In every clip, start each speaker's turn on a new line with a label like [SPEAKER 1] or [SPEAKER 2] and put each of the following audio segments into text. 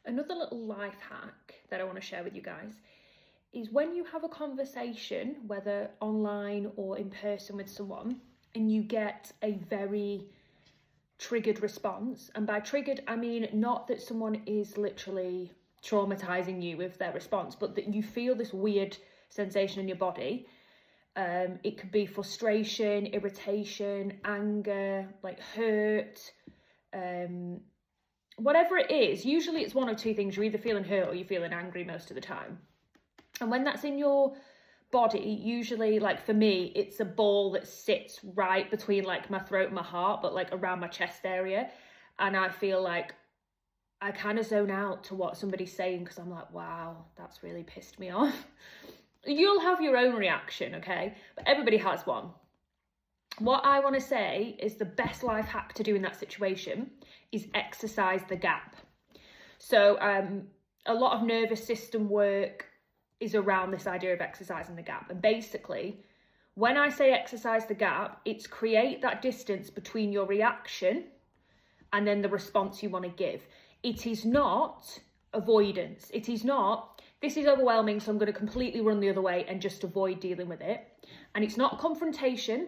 [SPEAKER 1] Another little life hack that I want to share with you guys is when you have a conversation, whether online or in person with someone, and you get a very triggered response, and by triggered I mean not that someone is literally traumatizing you with their response, but that you feel this weird sensation in your body. It could be frustration, irritation, anger, like hurt, whatever it is. Usually it's one or two things. You're either feeling hurt or you're feeling angry most of the time. And when that's in your body, usually, like for me, it's a ball that sits right between like my throat and my heart, but like around my chest area. And I feel like I kind of zone out to what somebody's saying because I'm like, wow, that's really pissed me off. You'll have your own reaction, okay? But everybody has one. What I want to say is the best life hack to do in that situation is exercise the gap. So a lot of nervous system work is around this idea of exercising the gap. And basically, when I say exercise the gap, it's create that distance between your reaction and then the response you want to give. It is not avoidance. It is not, this is overwhelming, so I'm going to completely run the other way and just avoid dealing with it. And it's not confrontation.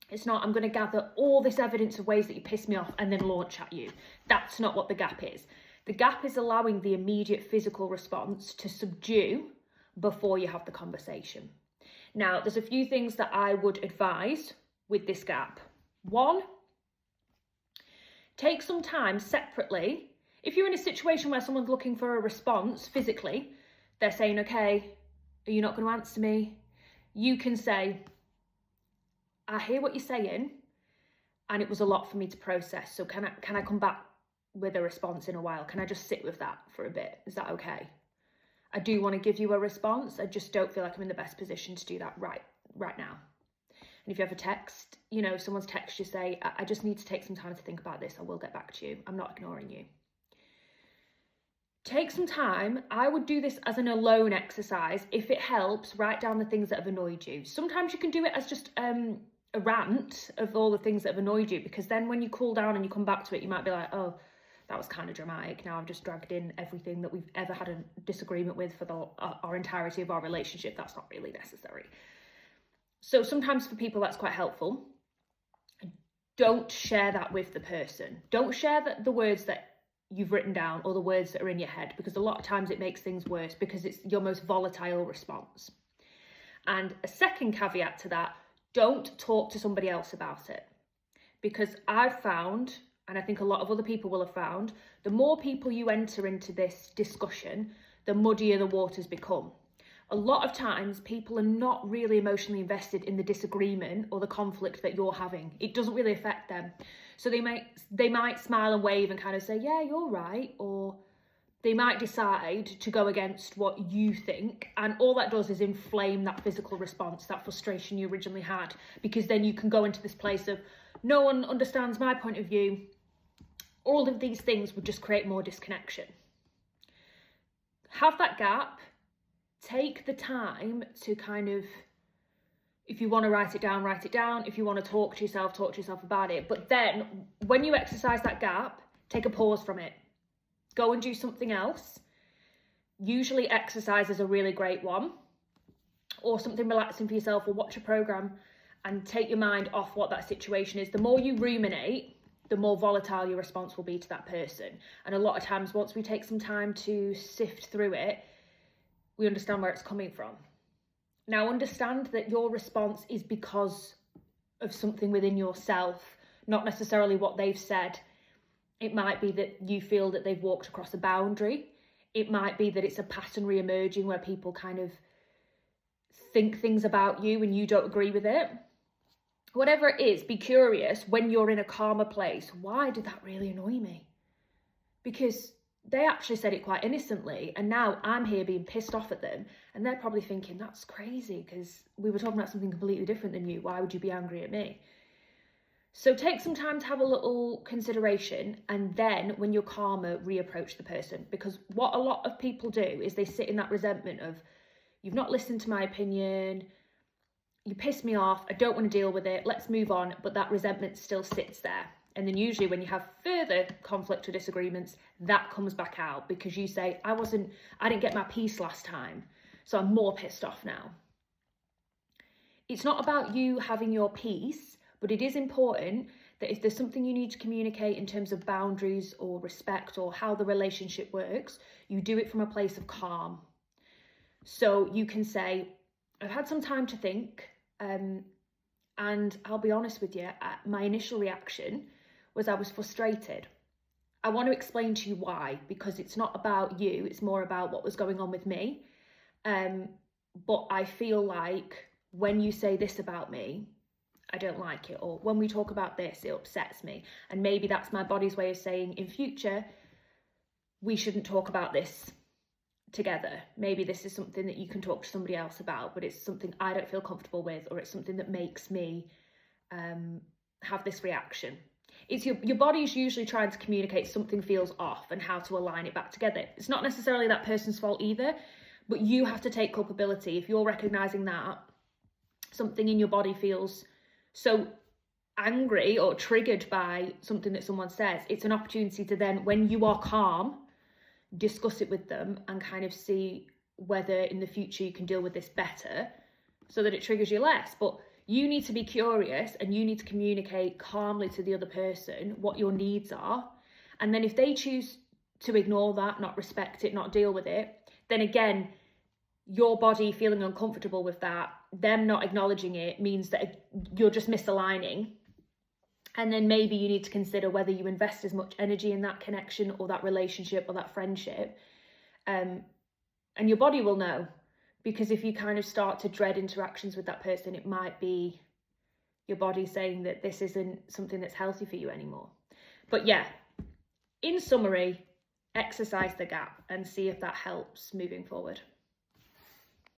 [SPEAKER 1] It's not, I'm going to gather all this evidence of ways that you piss me off and then launch at you. That's not what the gap is. The gap is allowing the immediate physical response to subdue before you have the conversation. Now, there's a few things that I would advise with this gap. One, take some time separately. If you're in a situation where someone's looking for a response physically, they're saying, okay, are you not going to answer me? You can say, I hear what you're saying, and it was a lot for me to process. So can I come back with a response in a while? Can I just sit with that for a bit? Is that okay? I do want to give you a response. I just don't feel like I'm in the best position to do that right now. And if you have a text, someone's text you, say, I just need to take some time to think about this. I will get back to you. I'm not ignoring you. Take some time. I would do this as an alone exercise. If it helps, write down the things that have annoyed you. Sometimes you can do it as just a rant of all the things that have annoyed you, because then when you cool down and you come back to it, you might be like, oh, that was kind of dramatic. Now I've just dragged in everything that we've ever had a disagreement with for our entirety of our relationship. That's not really necessary. So sometimes for people that's quite helpful. Don't share that with the person. Don't share the words that you've written down or the words that are in your head, because a lot of times it makes things worse because it's your most volatile response. And a second caveat to that, don't talk to somebody else about it, because I've found, and I think a lot of other people will have found, the more people you enter into this discussion, the muddier the waters become. A lot of times people are not really emotionally invested in the disagreement or the conflict that you're having. It doesn't really affect them. So they might smile and wave and kind of say, yeah, you're right. Or they might decide to go against what you think. And all that does is inflame that physical response, that frustration you originally had, because then you can go into this place of, no one understands my point of view. All of these things would just create more disconnection. Have that gap. Take the time to kind of, if you want to write it down, write it down. If you want to talk to yourself about it. But then when you exercise that gap, take a pause from it. Go and do something else. Usually exercise is a really great one, or something relaxing for yourself, or watch a program and take your mind off what that situation is. The more you ruminate, the more volatile your response will be to that person. And a lot of times, once we take some time to sift through it, we understand where it's coming from. Now, understand that your response is because of something within yourself, not necessarily what they've said. It might be that you feel that they've walked across a boundary. It might be that it's a pattern re-emerging where people kind of think things about you and you don't agree with it. Whatever it is, be curious when you're in a calmer place. Why did that really annoy me? Because they actually said it quite innocently, and now I'm here being pissed off at them, and they're probably thinking, that's crazy because we were talking about something completely different than you. Why would you be angry at me? So take some time to have a little consideration, and then when you're calmer, reapproach the person. Because what a lot of people do is they sit in that resentment of, you've not listened to my opinion, you piss me off, I don't want to deal with it, let's move on, but that resentment still sits there. And then usually when you have further conflict or disagreements, that comes back out because you say, I didn't get my peace last time, so I'm more pissed off now. It's not about you having your peace, but it is important that if there's something you need to communicate in terms of boundaries or respect or how the relationship works, you do it from a place of calm. So you can say, I've had some time to think, and I'll be honest with you, my initial reaction was I was frustrated. I want to explain to you why, because it's not about you, it's more about what was going on with me. But I feel like when you say this about me, I don't like it, or when we talk about this, it upsets me. And maybe that's my body's way of saying, in future, we shouldn't talk about this together. Maybe this is something that you can talk to somebody else about, but it's something I don't feel comfortable with, or it's something that makes me have this reaction. It's your body's usually trying to communicate something feels off and how to align it back together. It's not necessarily that person's fault either, but you have to take culpability. If you're recognizing that something in your body feels so angry or triggered by something that someone says, it's an opportunity to then, when you are calm, discuss it with them and kind of see whether in the future you can deal with this better so that it triggers you less. But you need to be curious and you need to communicate calmly to the other person what your needs are. And then if they choose to ignore that, not respect it, not deal with it, then again, your body feeling uncomfortable with that, them not acknowledging it, means that you're just misaligning. And then maybe you need to consider whether you invest as much energy in that connection or that relationship or that friendship. And your body will know, because if you kind of start to dread interactions with that person, it might be your body saying that this isn't something that's healthy for you anymore. But yeah, in summary, exercise the gap and see if that helps moving forward.